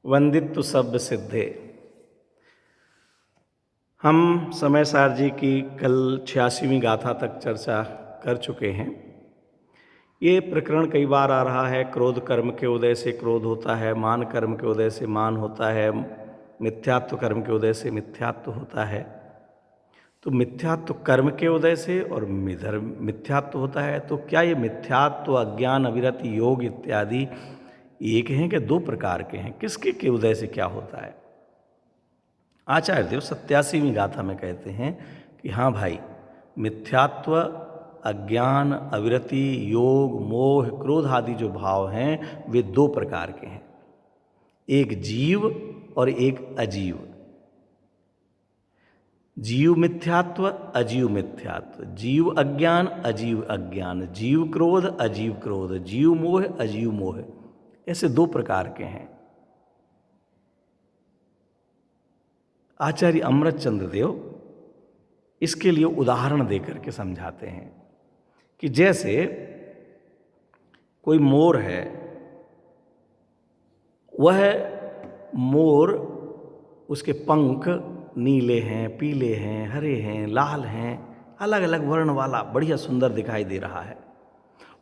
वंदित्व सब सिद्धे। हम समय सार जी की कल 86वीं गाथा तक चर्चा कर चुके हैं। ये प्रकरण कई बार आ रहा है। क्रोध कर्म के उदय से क्रोध होता है, मान कर्म के उदय से मान होता है, मिथ्यात्व कर्म के उदय से मिथ्यात्व होता है। तो मिथ्यात्व कर्म के उदय से और मिथ्यात्व होता है। तो क्या ये मिथ्यात्व, अज्ञान, अविरति, योग इत्यादि एक हैं कि दो प्रकार के हैं? किसके के उदय से क्या होता है? आचार्य देव 87वीं गाथा में कहते हैं कि हाँ भाई, मिथ्यात्व, अज्ञान, अविरति, योग, मोह, क्रोध आदि जो भाव हैं वे दो प्रकार के हैं, एक जीव और एक अजीव। जीव मिथ्यात्व, अजीव मिथ्यात्व, जीव अज्ञान, अजीव अज्ञान, जीव क्रोध, अजीव क्रोध, जीव मोह, अजीव मोह, ऐसे दो प्रकार के हैं। आचार्य अमृत चंद्र देव इसके लिए उदाहरण देकर के समझाते हैं कि जैसे कोई मोर है, वह मोर, उसके पंख नीले हैं, पीले हैं, हरे हैं, लाल हैं, अलग अलग वर्ण वाला बढ़िया सुंदर दिखाई दे रहा है।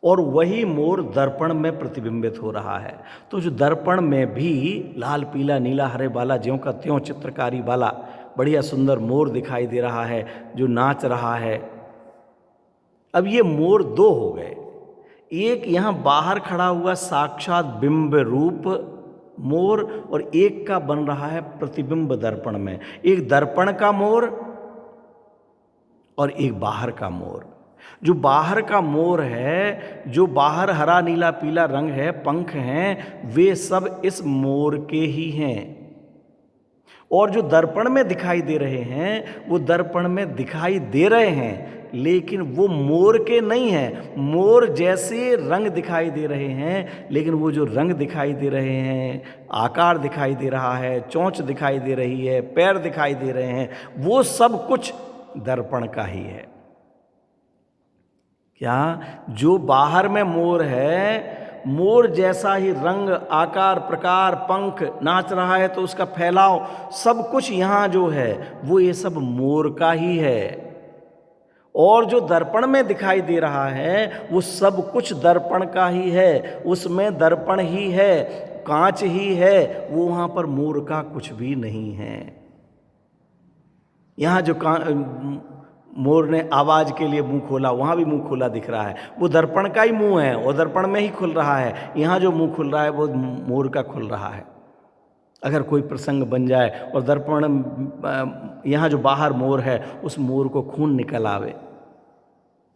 और वही मोर दर्पण में प्रतिबिंबित हो रहा है। तो जो दर्पण में भी लाल, पीला, नीला, हरे वाला ज्यों का त्यों चित्रकारी वाला बढ़िया सुंदर मोर दिखाई दे रहा है जो नाच रहा है। अब ये मोर दो हो गए, एक यहाँ बाहर खड़ा हुआ साक्षात बिंब रूप मोर और एक का बन रहा है प्रतिबिंब दर्पण में। एक दर्पण का मोर और एक बाहर का मोर। जो बाहर का मोर है, जो बाहर हरा, नीला, पीला रंग है, पंख हैं, वे सब इस मोर के ही हैं। और जो दर्पण में दिखाई दे रहे हैं, वो दर्पण में दिखाई दे रहे हैं लेकिन वो मोर के नहीं हैं। मोर जैसे रंग दिखाई दे रहे हैं, लेकिन वो जो रंग दिखाई दे रहे हैं, आकार दिखाई दे रहा है, चोंच दिखाई दे रही है, पैर दिखाई दे रहे हैं, वो सब कुछ दर्पण का ही है। क्या? जो बाहर में मोर है, मोर जैसा ही रंग, आकार, प्रकार, पंख, नाच रहा है तो उसका फैलाव सब कुछ यहाँ जो है वो ये सब मोर का ही है। और जो दर्पण में दिखाई दे रहा है वो सब कुछ दर्पण का ही है, उसमें दर्पण ही है, कांच ही है, वो वहाँ पर मोर का कुछ भी नहीं है। यहाँ जो मोर ने आवाज के लिए मुंह खोला, वहां भी मुंह खोला दिख रहा है, वो दर्पण का ही मुंह है और दर्पण में ही खुल रहा है। यहाँ जो मुंह खुल रहा है वो मोर का खुल रहा है। अगर कोई प्रसंग बन जाए और दर्पण, यहाँ जो बाहर मोर है उस मोर को खून निकल आवे,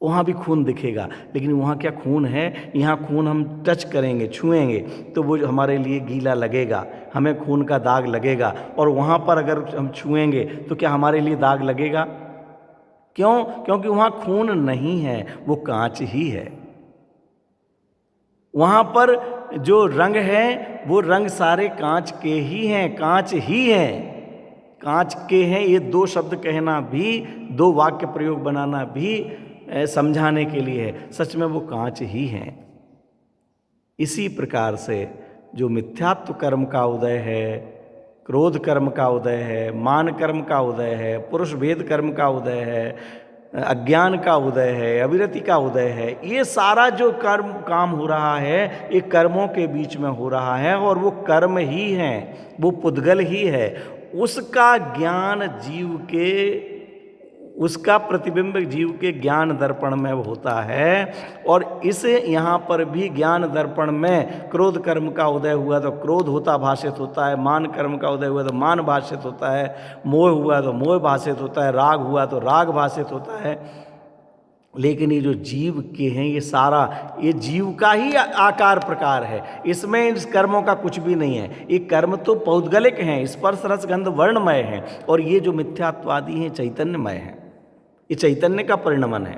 वहाँ भी खून दिखेगा, लेकिन वहाँ क्या खून है? यहाँ खून हम टच करेंगे, छुएंगे तो वो हमारे लिए गीला लगेगा, हमें खून का दाग लगेगा। और वहाँ पर अगर हम छुएंगे तो क्या हमारे लिए दाग लगेगा? क्यों? क्योंकि वहाँ खून नहीं है, वो कांच ही है। वहाँ पर जो रंग है वो रंग सारे कांच के ही हैं, कांच ही हैं, कांच के हैं। ये दो शब्द कहना भी, दो वाक्य प्रयोग बनाना भी समझाने के लिए है, सच में वो कांच ही हैं। इसी प्रकार से जो मिथ्यात्व कर्म का उदय है, क्रोध कर्म का उदय है, मान कर्म का उदय है, पुरुष भेद कर्म का उदय है, अज्ञान का उदय है, अविरति का उदय है, ये सारा जो कर्म काम हो रहा है ये कर्मों के बीच में हो रहा है और वो कर्म ही है, वो पुद्गल ही है। उसका ज्ञान जीव के, उसका प्रतिबिंब जीव के ज्ञान दर्पण में होता है। और इसे यहाँ पर भी ज्ञान दर्पण में क्रोध कर्म का उदय हुआ तो क्रोध होता भाषित होता है, मान कर्म का उदय हुआ तो मान भाषित होता है, मोह हुआ तो मोह भाषित होता है, राग हुआ तो राग भाषित होता है। लेकिन ये जो जीव के हैं ये सारा, ये जीव का ही आकार प्रकार है, इसमें इस कर्मों का कुछ भी नहीं है। ये कर्म तो पौद्गलिक हैं, स्पर्श रस गंध वर्णमय हैं, और ये जो मिथ्यात्वादी हैं चैतन्यमय हैं, ये चैतन्य का परिणमन है।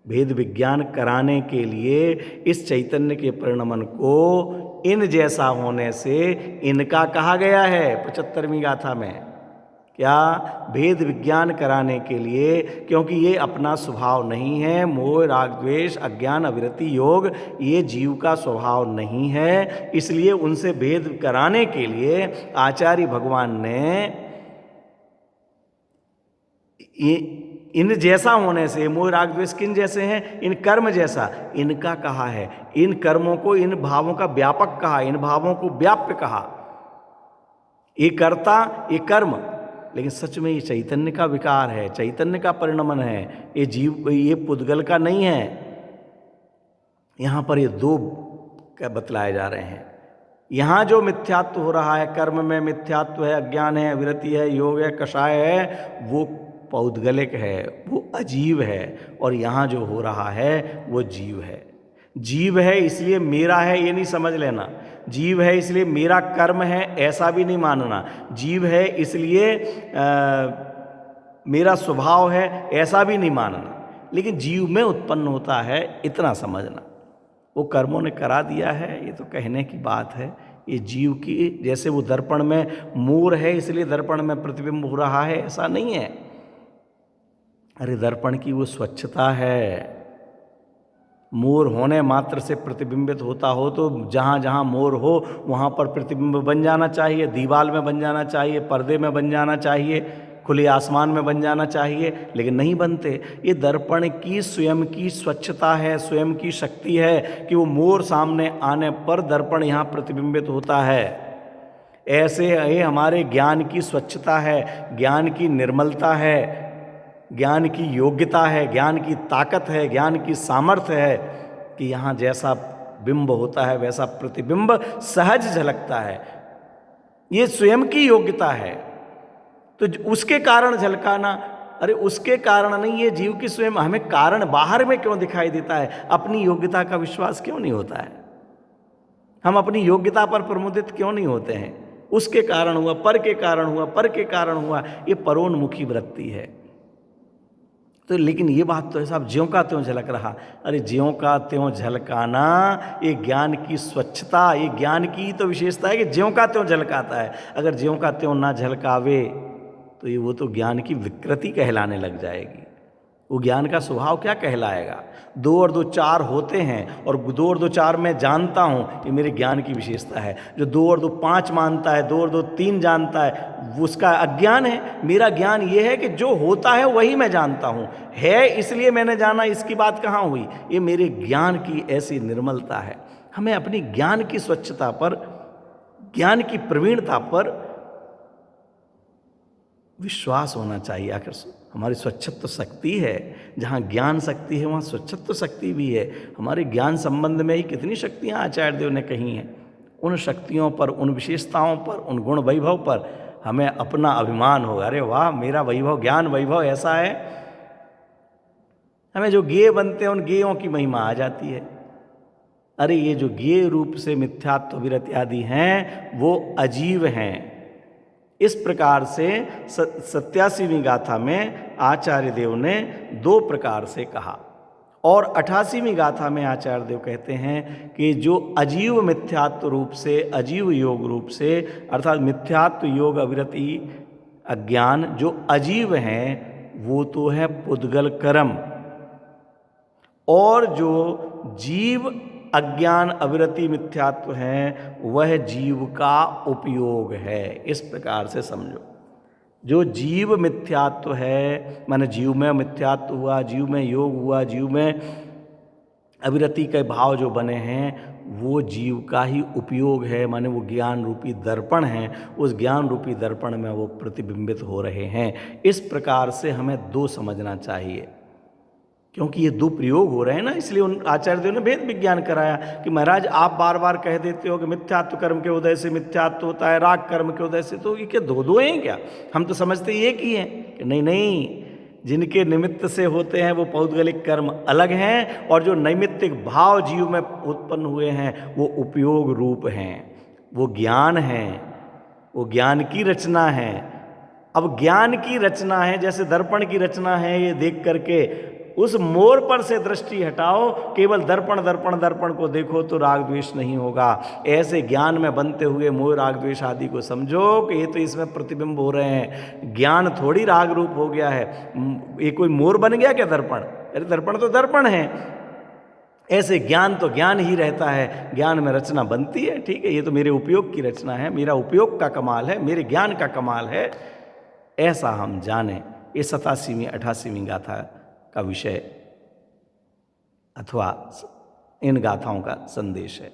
भेद विज्ञान कराने के लिए इस चैतन्य के परिणमन को इन जैसा होने से इनका कहा गया है 75वीं गाथा में क्या? भेद विज्ञान कराने के लिए, क्योंकि ये अपना स्वभाव नहीं है। मोह, राग, द्वेष, अज्ञान, अविरति, योग ये जीव का स्वभाव नहीं है। इसलिए उनसे भेद कराने के लिए आचार्य भगवान ने इन जैसा होने से, मोह राग द्वेष किन जैसे हैं? इन कर्म जैसा, इनका कहा है। इन कर्मों को, इन भावों का व्यापक कहा, इन भावों को व्याप्य कहा। ये कर्ता, ये कर्म, लेकिन सच में ये चैतन्य का विकार है, चैतन्य का परिणमन है। ये जीव, ये पुद्गल का नहीं है। यहां पर ये दो बतलाए जा रहे हैं। यहां जो मिथ्यात्व हो रहा है, कर्म में मिथ्यात्व है, अज्ञान है, विरति है, योग है, कषाय है, वो पौद्गलिक है, वो अजीव है। और यहां जो हो रहा है वो जीव है। जीव है इसलिए मेरा है ये नहीं समझ लेना। जीव है इसलिए मेरा कर्म है ऐसा भी नहीं मानना। जीव है इसलिए मेरा स्वभाव है ऐसा भी नहीं मानना। लेकिन जीव में उत्पन्न होता है इतना समझना। वो कर्मों ने करा दिया है, ये तो कहने की बात है। ये जीव की, जैसे वो दर्पण में मोर है इसलिए दर्पण में प्रतिबिंब हो रहा है, ऐसा नहीं है। अरे दर्पण की वो स्वच्छता है। मोर होने मात्र से प्रतिबिंबित होता हो तो जहाँ जहाँ मोर हो वहाँ पर प्रतिबिंब बन जाना चाहिए, दीवाल में बन जाना चाहिए, पर्दे में बन जाना चाहिए, खुले आसमान में बन जाना चाहिए, लेकिन नहीं बनते। ये दर्पण की स्वयं की स्वच्छता है, स्वयं की शक्ति है कि वो मोर सामने आने पर दर्पण यहाँ प्रतिबिंबित होता है। ऐसे ये हमारे ज्ञान की स्वच्छता है, ज्ञान की निर्मलता है, ज्ञान की योग्यता है, ज्ञान की ताकत है, ज्ञान की सामर्थ्य है कि यहाँ जैसा बिंब होता है वैसा प्रतिबिंब सहज झलकता है। ये स्वयं की योग्यता है, तो उसके कारण झलकाना। अरे उसके कारण नहीं, ये जीव की स्वयं, हमें कारण बाहर में क्यों दिखाई देता है? अपनी योग्यता का विश्वास क्यों नहीं होता है? हम अपनी योग्यता पर प्रमुदित क्यों नहीं होते हैं? उसके कारण हुआ, पर के कारण हुआ, पर के कारण हुआ, ये परोन्मुखी वृत्ति है। तो लेकिन ये बात तो है साहब, ज्यों का त्यों झलक रहा। अरे ज्यों का त्यों झलकाना ये ज्ञान की स्वच्छता, ये ज्ञान की तो विशेषता है कि ज्यों का त्यों झलकाता है। अगर ज्यों का त्यों ना झलकावे तो ये वो तो ज्ञान की विकृति कहलाने लग जाएगी। वो ज्ञान का स्वभाव क्या कहलाएगा? 2 और 2 4 होते हैं, और 2 और 2 4 मैं जानता हूँ, ये मेरे ज्ञान की विशेषता है। जो 2 और 2 5 मानता है, 2 और 2 3 जानता है, वो उसका अज्ञान है। मेरा ज्ञान ये है कि जो होता है वही मैं जानता हूँ, है इसलिए मैंने जाना, इसकी बात कहाँ हुई? ये मेरे ज्ञान की ऐसी निर्मलता है। हमें अपनी ज्ञान की स्वच्छता पर, ज्ञान की प्रवीणता पर विश्वास होना चाहिए। आखिर हमारी स्वच्छत्व शक्ति है, जहाँ ज्ञान शक्ति है वहाँ स्वच्छत्व शक्ति भी है। हमारे ज्ञान संबंध में ही कितनी शक्तियाँ आचार्य देव ने कही हैं। उन शक्तियों पर, उन विशेषताओं पर, उन गुण वैभव पर हमें अपना अभिमान होगा। अरे वाह, मेरा वैभव, ज्ञान वैभव ऐसा है। हमें जो ज्ञेय बनते हैं उन ज्ञेयों की महिमा आ जाती है। अरे ये जो ज्ञेय रूप से मिथ्यात्व विरति आदि हैं वो अजीव हैं। इस प्रकार से 87वीं गाथा में आचार्य देव ने 2 प्रकार से कहा। और 88वीं गाथा में आचार्य देव कहते हैं कि जो अजीव मिथ्यात्व रूप से, अजीव योग रूप से, अर्थात मिथ्यात्व योग अविरति अज्ञान जो अजीव हैं वो तो है पुद्गल कर्म, और जो जीव अज्ञान अविरति मिथ्यात्व है वह जीव का उपयोग है। इस प्रकार से समझो, जो जीव मिथ्यात्व है, माने जीव में मिथ्यात्व हुआ, जीव में योग हुआ, जीव में अविरति के भाव जो बने हैं वो जीव का ही उपयोग है। माने वो ज्ञान रूपी दर्पण है, उस ज्ञान रूपी दर्पण में वो प्रतिबिंबित हो रहे हैं। इस प्रकार से हमें 2 समझना चाहिए, क्योंकि ये 2 प्रयोग हो रहे हैं ना। इसलिए उन आचार्य देव ने भेद विज्ञान कराया कि महाराज आप बार बार कह देते हो कि मिथ्यात्व कर्म के उदय से मिथ्यात्व होता है, राग कर्म के उदय से, तो ये क्या 2 हैं क्या? हम तो समझते एक ही हैं कि नहीं नहीं, जिनके निमित्त से होते हैं वो पौद्गलिक कर्म अलग हैं, और जो नैमित्तिक भाव जीव में उत्पन्न हुए हैं वो उपयोग रूप हैं, वो ज्ञान हैं, वो ज्ञान की रचना है। अब ज्ञान की रचना है, जैसे दर्पण की रचना है, ये देख करके उस मोर पर से दृष्टि हटाओ, केवल दर्पण दर्पण दर्पण को देखो तो राग द्वेष नहीं होगा। ऐसे ज्ञान में बनते हुए मोह राग द्वेष आदि को समझो कि ये तो इसमें प्रतिबिंब हो रहे हैं, ज्ञान थोड़ी राग रूप हो गया है। ये कोई मोर बन गया क्या दर्पण? अरे दर्पण तो दर्पण है। ऐसे ज्ञान तो ज्ञान ही रहता है, ज्ञान में रचना बनती है। ठीक है, ये तो मेरे उपयोग की रचना है, मेरा उपयोग का कमाल है, मेरे ज्ञान का कमाल है, ऐसा हम जाने। ये 87वीं 88वीं गाथा का विषय अथवा इन गाथाओं का संदेश है।